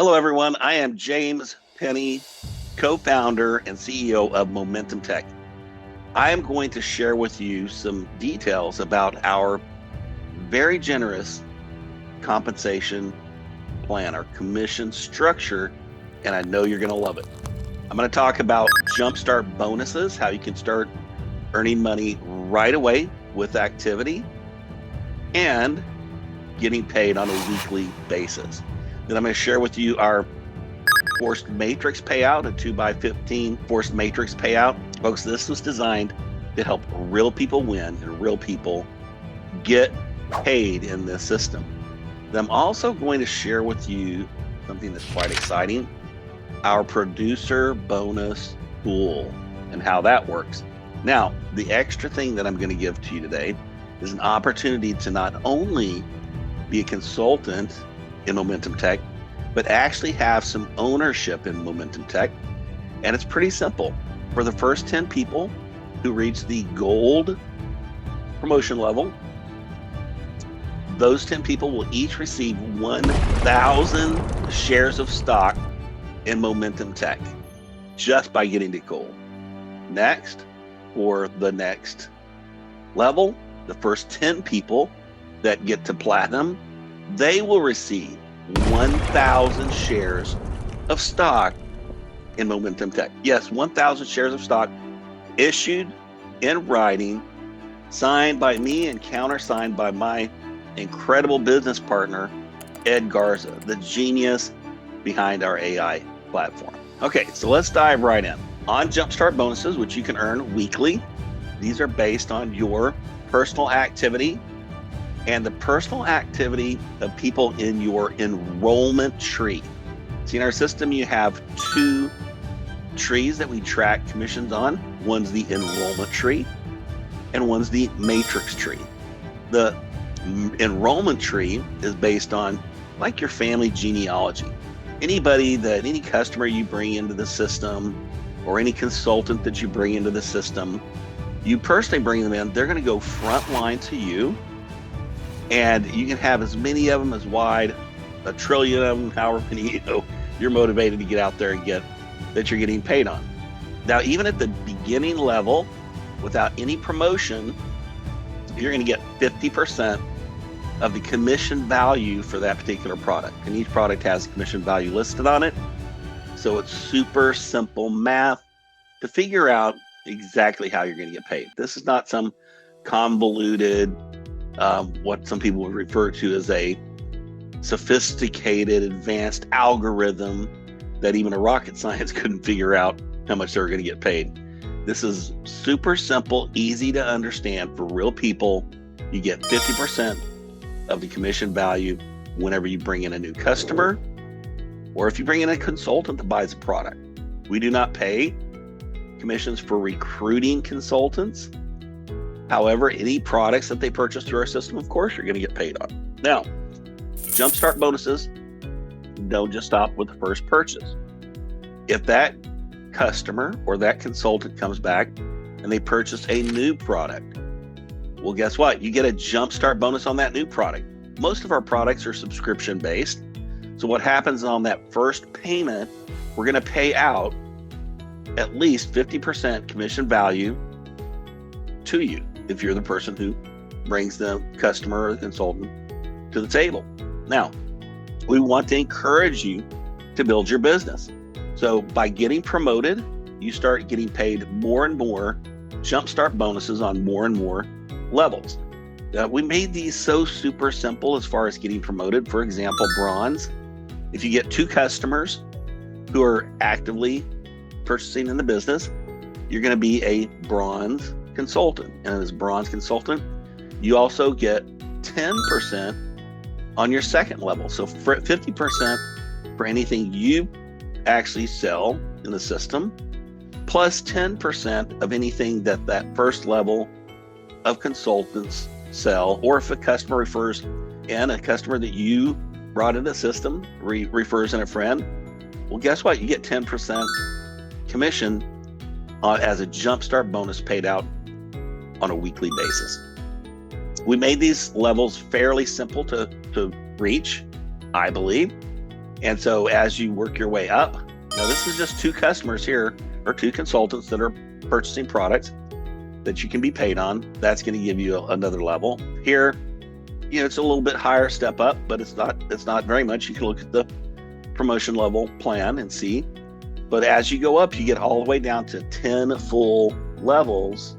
Hello, everyone. I am James Penny, co-founder and CEO of Momentum Tech. I am going to share with you some details about our very generous compensation plan, our commission structure, and I know you're going to love it. I'm going to talk about Jumpstart bonuses, how you can start earning money right away with activity and getting paid on a weekly basis. Then I'm going to share with you our forced matrix payout, a 2x15 forced matrix payout. Folks, this was designed to help real people win and real people get paid in this system. Then I'm also going to share with you something that's quite exciting, our producer bonus pool and how that works. Now, the extra thing that I'm going to give to you today is an opportunity to not only be a consultant in Momentum Tech, but actually have some ownership in Momentum Tech. And it's pretty simple. For the first 10 people who reach the gold promotion level, those 10 people will each receive 1,000 shares of stock in Momentum Tech just by getting to gold. Next, for the next level, the first 10 people that get to platinum, they will receive 1,000 shares of stock in Momentum Tech. Yes, 1,000 shares of stock issued in writing, signed by me and countersigned by my incredible business partner, Ed Garza, the genius behind our AI platform. Okay, so let's dive right in. On Jumpstart bonuses, which you can earn weekly, these are based on your personal activity and the personal activity of people in your enrollment tree. See, in our system, you have two trees that we track commissions on. One's the enrollment tree and one's the matrix tree. The enrollment tree is based on like your family genealogy. Any customer you bring into the system or any consultant that you bring into the system, you personally bring them in, they're going to go frontline to you. And you can have as many of them as wide, a trillion of them, however many you're motivated to get out there and get that you're getting paid on. Now, even at the beginning level, without any promotion, you're going to get 50% of the commission value for that particular product. And each product has a commission value listed on it. So it's super simple math to figure out exactly how you're going to get paid. This is not some convoluted, what some people would refer to as a sophisticated, advanced algorithm that even a rocket science couldn't figure out how much they were going to get paid. This is super simple, easy to understand for real people. You get 50% of the commission value whenever you bring in a new customer, or if you bring in a consultant that buys a product. We do not pay commissions for recruiting consultants. However, any products that they purchase through our system, of course, you're going to get paid on. Now, Jumpstart bonuses don't just stop with the first purchase. If that customer or that consultant comes back and they purchase a new product, well, guess what? You get a Jumpstart bonus on that new product. Most of our products are subscription based. So what happens on that first payment, we're going to pay out at least 50% commission value to you if you're the person who brings the customer or the consultant to the table. Now, we want to encourage you to build your business. So by getting promoted, you start getting paid more and more Jumpstart bonuses on more and more levels. We made these so super simple as far as getting promoted. For example, bronze. If you get 2 customers who are actively purchasing in the business, you're going to be a bronze consultant. And as a bronze consultant, you also get 10% on your second level. So for 50% for anything you actually sell in the system, plus 10% of anything that first level of consultants sell, or if a customer refers in a customer that you brought in the system, refers in a friend, well, guess what? You get 10% commission as a Jumpstart bonus paid out on a weekly basis. We made these levels fairly simple to reach, I believe. And so as you work your way up, now this is just 2 customers here, or 2 consultants that are purchasing products that you can be paid on. That's going to give you another level. Here, it's a little bit higher step up, but it's not very much. You can look at the promotion level plan and see. But as you go up, you get all the way down to 10 full levels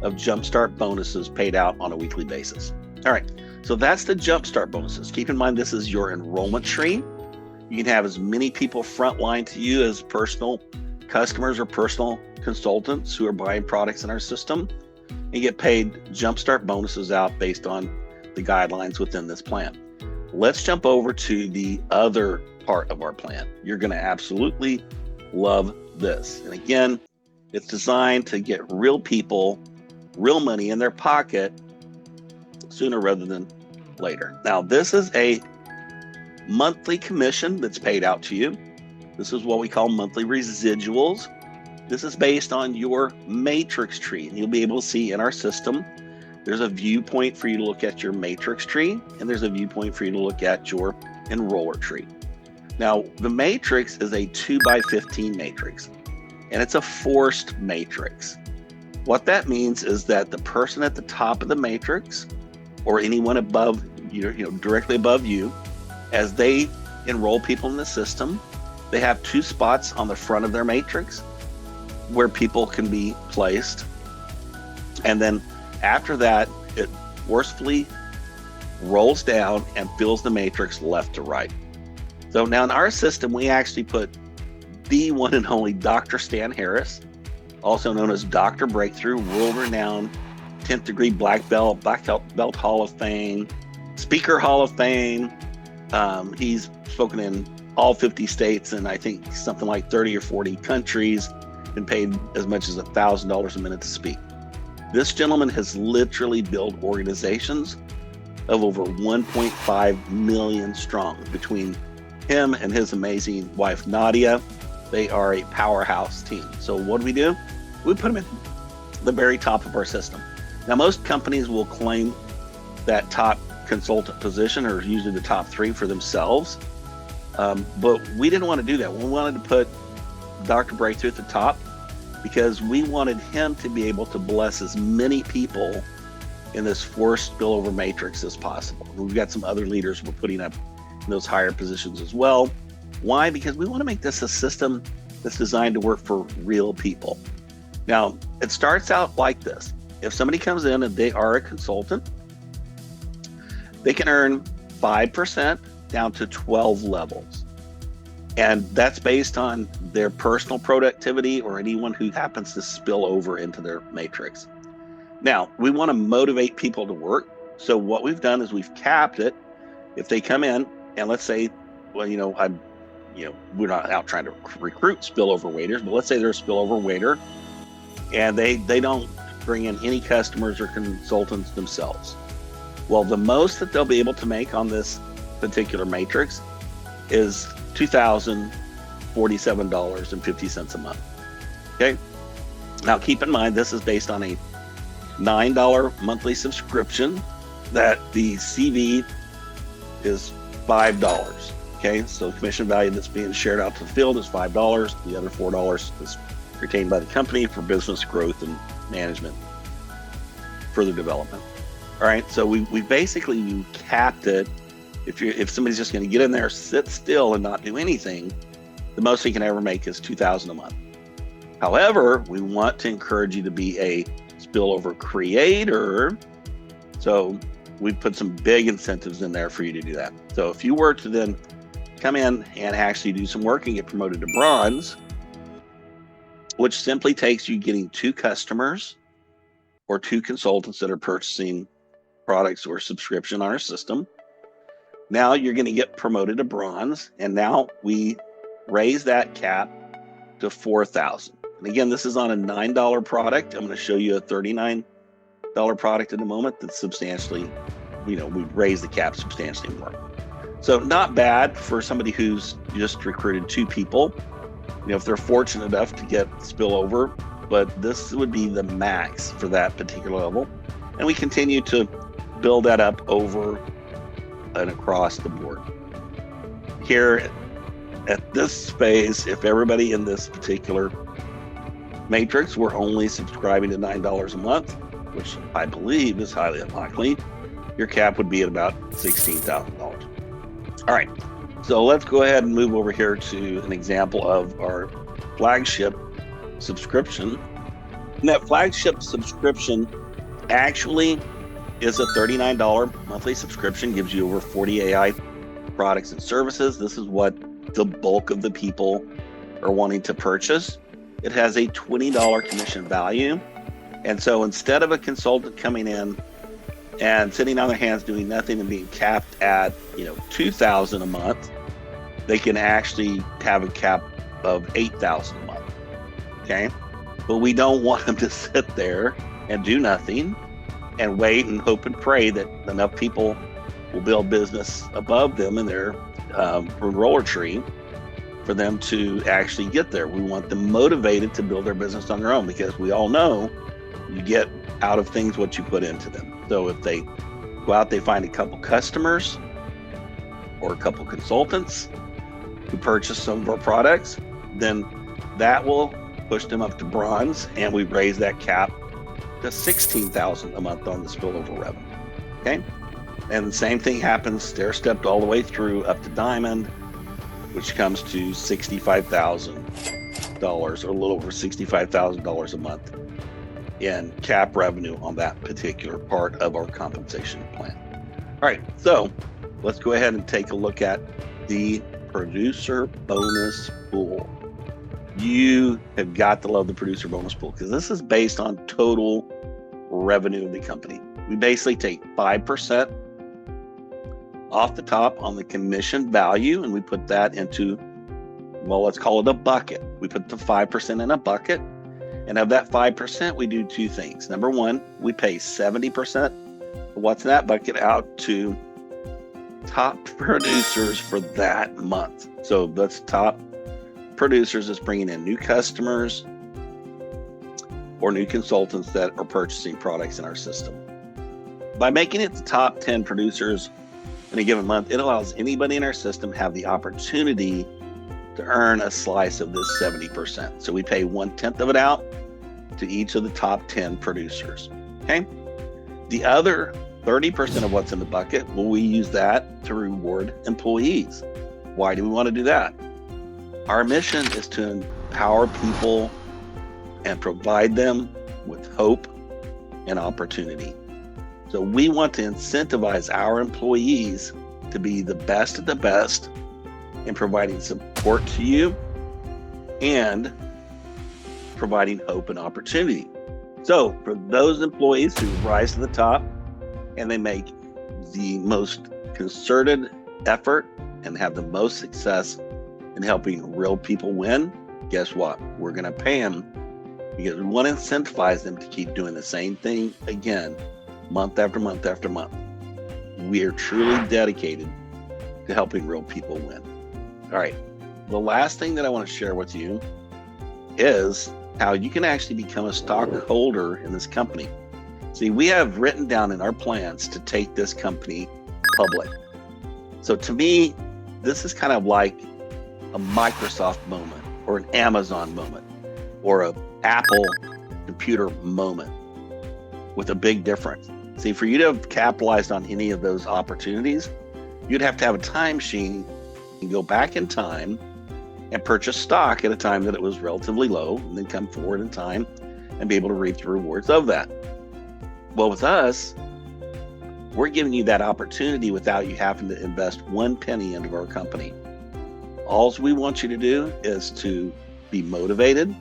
of Jumpstart bonuses paid out on a weekly basis. All right, so that's the Jumpstart bonuses. Keep in mind, this is your enrollment tree. You can have as many people frontline to you as personal customers or personal consultants who are buying products in our system, and get paid Jumpstart bonuses out based on the guidelines within this plan. Let's jump over to the other part of our plan. You're going to absolutely love this. And again, it's designed to get real people real money in their pocket sooner rather than later. Now, this is a monthly commission that's paid out to you. This is what we call monthly residuals. This is based on your matrix tree. And you'll be able to see in our system, there's a viewpoint for you to look at your matrix tree, and there's a viewpoint for you to look at your enroller tree. Now, the matrix is a 2x15 matrix, and it's a forced matrix. What that means is that the person at the top of the matrix, or anyone above you, directly above you, as they enroll people in the system, they have 2 spots on the front of their matrix where people can be placed. And then after that, it forcefully rolls down and fills the matrix left to right. So now in our system, we actually put the one and only Dr. Stan Harris, also known as Dr. Breakthrough, world-renowned 10th degree black belt Hall of Fame, Speaker Hall of Fame. He's spoken in all 50 states and I think something like 30 or 40 countries, been paid as much as $1,000 a minute to speak. This gentleman has literally built organizations of over 1.5 million strong. Between him and his amazing wife, Nadia, they are a powerhouse team. So what do? We put them in the very top of our system. Now, most companies will claim that top consultant position, or usually the top 3 for themselves. But we didn't want to do that. We wanted to put Dr. Breakthrough at the top because we wanted him to be able to bless as many people in this forced spillover matrix as possible. We've got some other leaders we're putting up in those higher positions as well. Why? Because we want to make this a system that's designed to work for real people. Now, it starts out like this. If somebody comes in and they are a consultant, they can earn 5% down to 12 levels. And that's based on their personal productivity or anyone who happens to spill over into their matrix. Now, we want to motivate people to work. So what we've done is we've capped it. If they come in and let's say, well, we're not out trying to recruit spillover waiters, but let's say they're a spillover waiter and they don't bring in any customers or consultants themselves. Well, the most that they'll be able to make on this particular matrix is $2,047.50 a month. Okay. Now keep in mind, this is based on a $9 monthly subscription that the CV is $5. Okay. So the commission value that's being shared out to the field is $5. The other $4 is retained by the company for business growth and management, further development. All right. So we basically capped it. If somebody's just going to get in there, sit still and not do anything, the most he can ever make is $2,000 a month. However, we want to encourage you to be a spillover creator. So we put some big incentives in there for you to do that. So if you were to then come in and actually do some work and get promoted to bronze, which simply takes you getting 2 customers or 2 consultants that are purchasing products or subscription on our system. Now you're going to get promoted to bronze, and now we raise that cap to $4,000. And again, this is on a $9 product. I'm going to show you a $39 product in a moment that's substantially, we raise the cap substantially more. So not bad for somebody who's just recruited 2 people, if they're fortunate enough to get spillover, but this would be the max for that particular level. And we continue to build that up over and across the board. here at this phase, if everybody in this particular matrix were only subscribing to $9 a month, which I believe is highly unlikely, your cap would be at about $16,000. All right, so let's go ahead and move over here to an example of our flagship subscription. And that flagship subscription actually is a $39 monthly subscription, gives you over 40 AI products and services. This is what the bulk of the people are wanting to purchase. It has a $20 commission value. And so instead of a consultant coming in and sitting on their hands doing nothing and being capped at, $2,000 a month, they can actually have a cap of $8,000 a month. Okay. But we don't want them to sit there and do nothing and wait and hope and pray that enough people will build business above them in their roller tree for them to actually get there. We want them motivated to build their business on their own, because we all know you get out of things what you put into them. So if they go out, they find a couple customers or a couple consultants who purchase some of our products, then that will push them up to bronze, and we raise that cap to $16,000 a month on the spillover revenue. Okay, and the same thing happens stair-stepped all the way through up to diamond, which comes to $65,000 or a little over $65,000 a month in cap revenue on that particular part of our compensation plan. All right, so let's go ahead and take a look at the producer bonus pool. You have got to love the producer bonus pool, because this is based on total revenue of the company. We basically take 5% off the top on the commission value, and we put that into, well, let's call it a bucket. We put the 5% in a bucket, and of that 5%, we do two things. Number one, we pay 70% of what's in that bucket out to top producers for that month. So that's top producers is bringing in new customers or new consultants that are purchasing products in our system. By making it the top 10 producers in a given month, it allows anybody in our system have the opportunity to earn a slice of this 70%. So we pay 1/10 of it out to each of the top 10 producers. Okay. The other 30% of what's in the bucket, well, we use that to reward employees. Why do we want to do that? Our mission is to empower people and provide them with hope and opportunity. So we want to incentivize our employees to be the best of the best in providing support to you and providing hope and opportunity. So for those employees who rise to the top and they make the most concerted effort and have the most success in helping real people win, guess what? We're going to pay them, because we want to incentivize them to keep doing the same thing again, month after month after month. We are truly dedicated to helping real people win. All right. The last thing that I want to share with you is how you can actually become a stockholder in this company. See, we have written down in our plans to take this company public. So to me, this is kind of like a Microsoft moment or an Amazon moment or a Apple computer moment with a big difference. See, for you to have capitalized on any of those opportunities, you'd have to have a time machine and go back in time and purchase stock at a time that it was relatively low, and then come forward in time and be able to reap the rewards of that. Well, with us, we're giving you that opportunity without you having to invest one penny into our company. All we want you to do is to be motivated,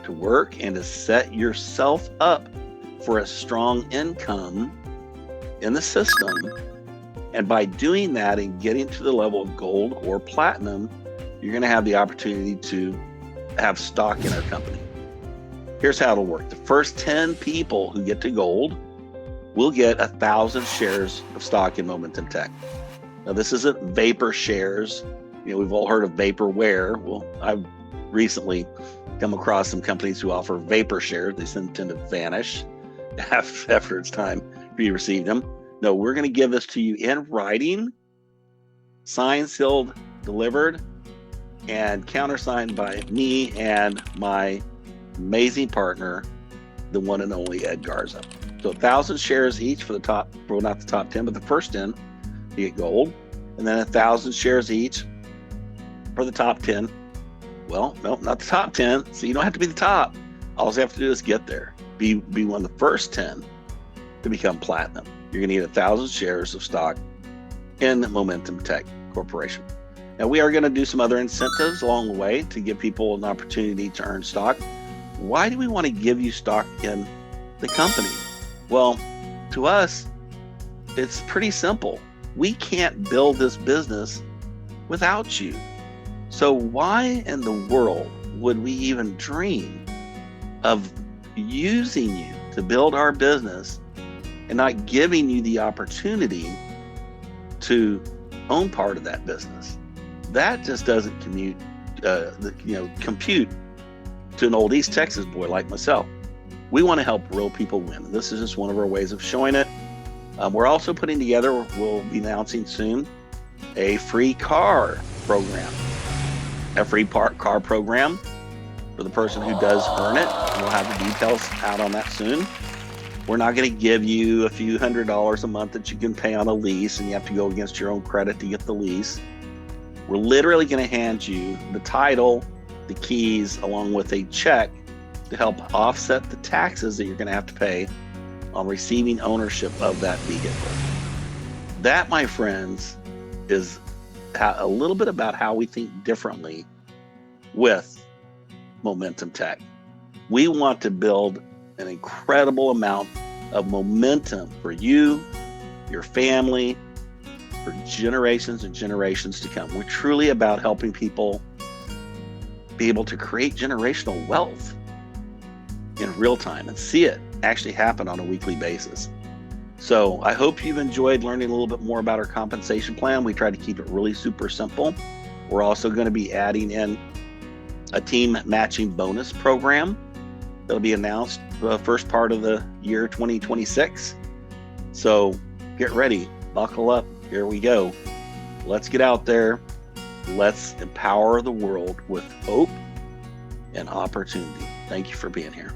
to work, and to set yourself up for a strong income in the system. And by doing that and getting to the level of gold or platinum, you're going to have the opportunity to have stock in our company. Here's how it'll work. The first 10 people who get to gold will get 1,000 shares of stock in Momentum Tech. Now, this isn't vapor shares. We've all heard of vaporware. Well, I've recently come across some companies who offer vapor shares. They tend to vanish after it's time for you to receive them. No, we're going to give this to you in writing, signed, sealed, delivered and countersigned by me and my amazing partner, the one and only Ed Garza. So 1,000 shares each for the top, well, not the top 10, but the first 10, you get gold. And then 1,000 shares each for the top 10. Well, no, not the top 10. So you don't have to be the top. All you have to do is get there. Be one of the first 10 to become platinum. You're going to get 1,000 shares of stock in Momentum Tech Corporation. Now, we are going to do some other incentives along the way to give people an opportunity to earn stock. Why do we want to give you stock in the company? Well, to us, it's pretty simple. We can't build this business without you. So why in the world would we even dream of using you to build our business and not giving you the opportunity to own part of that business? That just doesn't compute to an old East Texas boy like myself. We want to help real people win. This is just one of our ways of showing it. We're also putting together, we'll be announcing soon, a free car program. A free car program for the person who does earn it. We'll have the details out on that soon. We're not going to give you a few $100s a month that you can pay on a lease and you have to go against your own credit to get the lease. We're literally going to hand you the title, the keys, along with a check to help offset the taxes that you're going to have to pay on receiving ownership of that vehicle. That, my friends, is a little bit about how we think differently with Momentum Tech. We want to build an incredible amount of momentum for you, your family, for generations and generations to come. We're truly about helping people be able to create generational wealth in real time and see it actually happen on a weekly basis. So I hope you've enjoyed learning a little bit more about our compensation plan. We try to keep it really super simple. We're also going to be adding in a team matching bonus program that'll be announced the first part of the year 2026. So get ready, buckle up, here we go. Let's get out there. Let's empower the world with hope and opportunity. Thank you for being here.